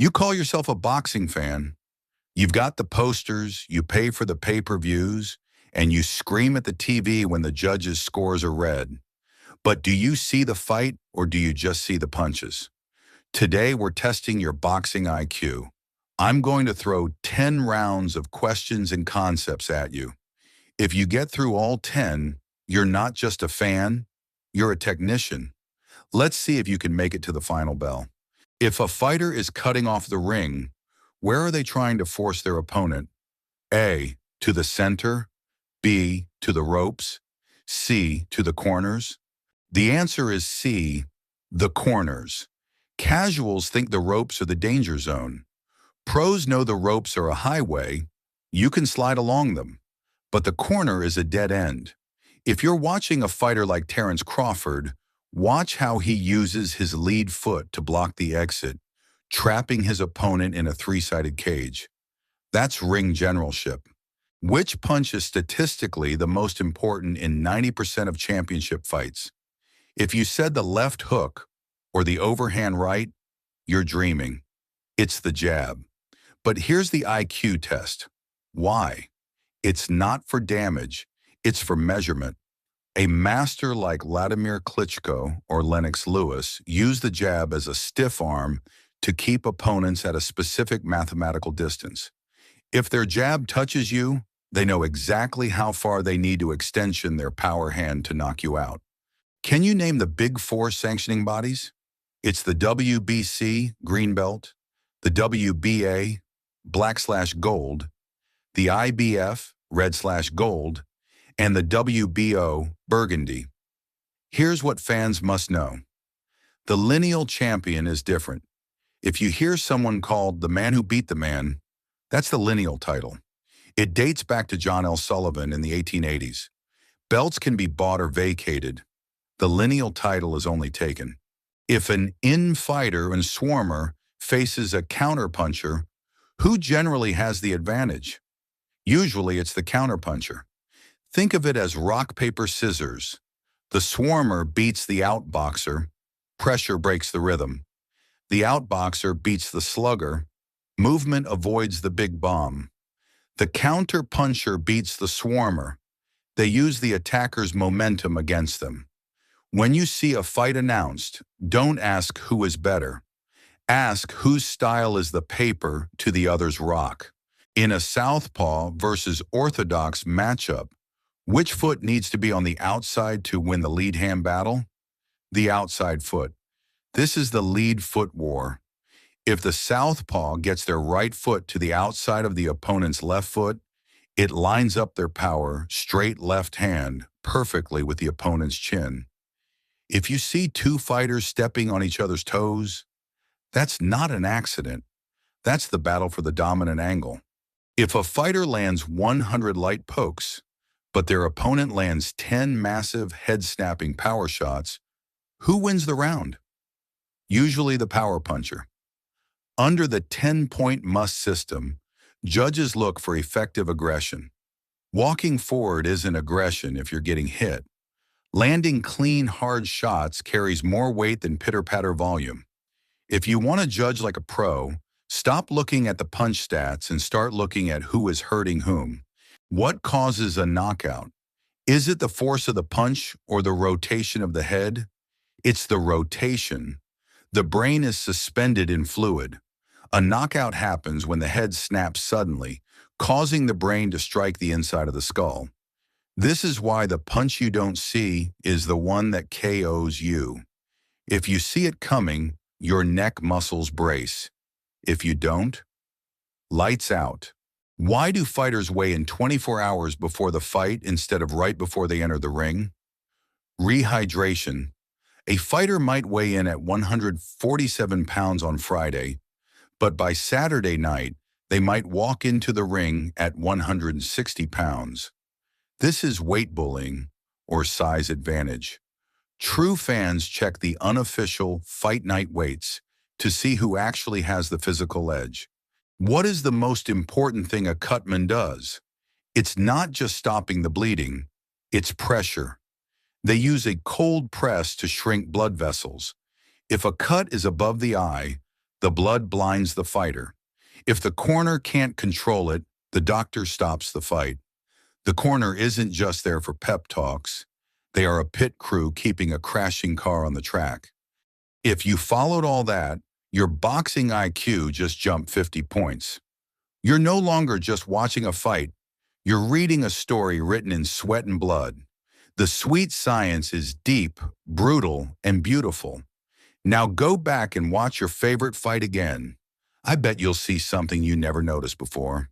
You call yourself a boxing fan. You've got the posters, you pay for the pay-per-views, and you scream at the TV when the judges' scores are read. But do you see the fight or do you just see the punches? Today, we're testing your boxing IQ. I'm going to throw 10 rounds of questions and concepts at you. If you get through all 10, you're not just a fan, you're a technician. Let's see if you can make it to the final bell. If a fighter is cutting off the ring, where are they trying to force their opponent? A, to the center, B, to the ropes, C, to the corners? The answer is C, the corners. Casuals think the ropes are the danger zone. Pros know the ropes are a highway. You can slide along them. But the corner is a dead end. If you're watching a fighter like Terrence Crawford, watch how he uses his lead foot to block the exit, trapping his opponent in a three-sided cage. That's ring generalship. Which punch is statistically the most important in 90% of championship fights? If you said the left hook or the overhand right, you're dreaming. It's the jab. But here's the IQ test. Why? It's not for damage, it's for measurement. A master like Vladimir Klitschko or Lennox Lewis used the jab as a stiff arm to keep opponents at a specific mathematical distance. If their jab touches you, they know exactly how far they need to extension their power hand to knock you out. Can you name the big four sanctioning bodies? It's the WBC, green belt, the WBA, black/gold, the IBF, red/gold, and the WBO, burgundy. Here's what fans must know. The lineal champion is different. If you hear someone called the man who beat the man, that's the lineal title. It dates back to John L. Sullivan in the 1880s. Belts can be bought or vacated. The lineal title is only taken. If an in-fighter and swarmer faces a counterpuncher, who generally has the advantage? Usually it's the counterpuncher. Think of it as rock, paper, scissors. The swarmer beats the outboxer. Pressure breaks the rhythm. The outboxer beats the slugger. Movement avoids the big bomb. The counterpuncher beats the swarmer. They use the attacker's momentum against them. When you see a fight announced, don't ask who is better. Ask whose style is the paper to the other's rock. In a southpaw versus orthodox matchup, which foot needs to be on the outside to win the lead hand battle? The outside foot. This is the lead foot war. If the southpaw gets their right foot to the outside of the opponent's left foot, it lines up their power, straight left hand, perfectly with the opponent's chin. If you see two fighters stepping on each other's toes, that's not an accident. That's the battle for the dominant angle. If a fighter lands 100 light pokes, but their opponent lands 10 massive head-snapping power shots, who wins the round? Usually the power puncher. Under the 10-point must system, judges look for effective aggression. Walking forward isn't aggression if you're getting hit. Landing clean, hard shots carries more weight than pitter-patter volume. If you want to judge like a pro, stop looking at the punch stats and start looking at who is hurting whom. What causes a knockout? Is it the force of the punch or the rotation of the head? It's the rotation. The brain is suspended in fluid. A knockout happens when the head snaps suddenly, causing the brain to strike the inside of the skull. This is why the punch you don't see is the one that KOs you. If you see it coming, your neck muscles brace. If you don't, lights out. Why do fighters weigh in 24 hours before the fight instead of right before they enter the ring? Rehydration. A fighter might weigh in at 147 pounds on Friday, but by Saturday night, they might walk into the ring at 160 pounds. This is weight bullying or size advantage. True fans check the unofficial fight night weights to see who actually has the physical edge. What is the most important thing a cutman does? It's not just stopping the bleeding, it's pressure. They use a cold press to shrink blood vessels. If a cut is above the eye, The blood blinds the fighter. If the corner can't control it, the doctor stops the fight. The corner isn't just there for pep talks. They are a pit crew keeping a crashing car on the track. If you followed all that, your boxing IQ just jumped 50 points. You're no longer just watching a fight. You're reading a story written in sweat and blood. The sweet science is deep, brutal, and beautiful. Now go back and watch your favorite fight again. I bet you'll see something you never noticed before.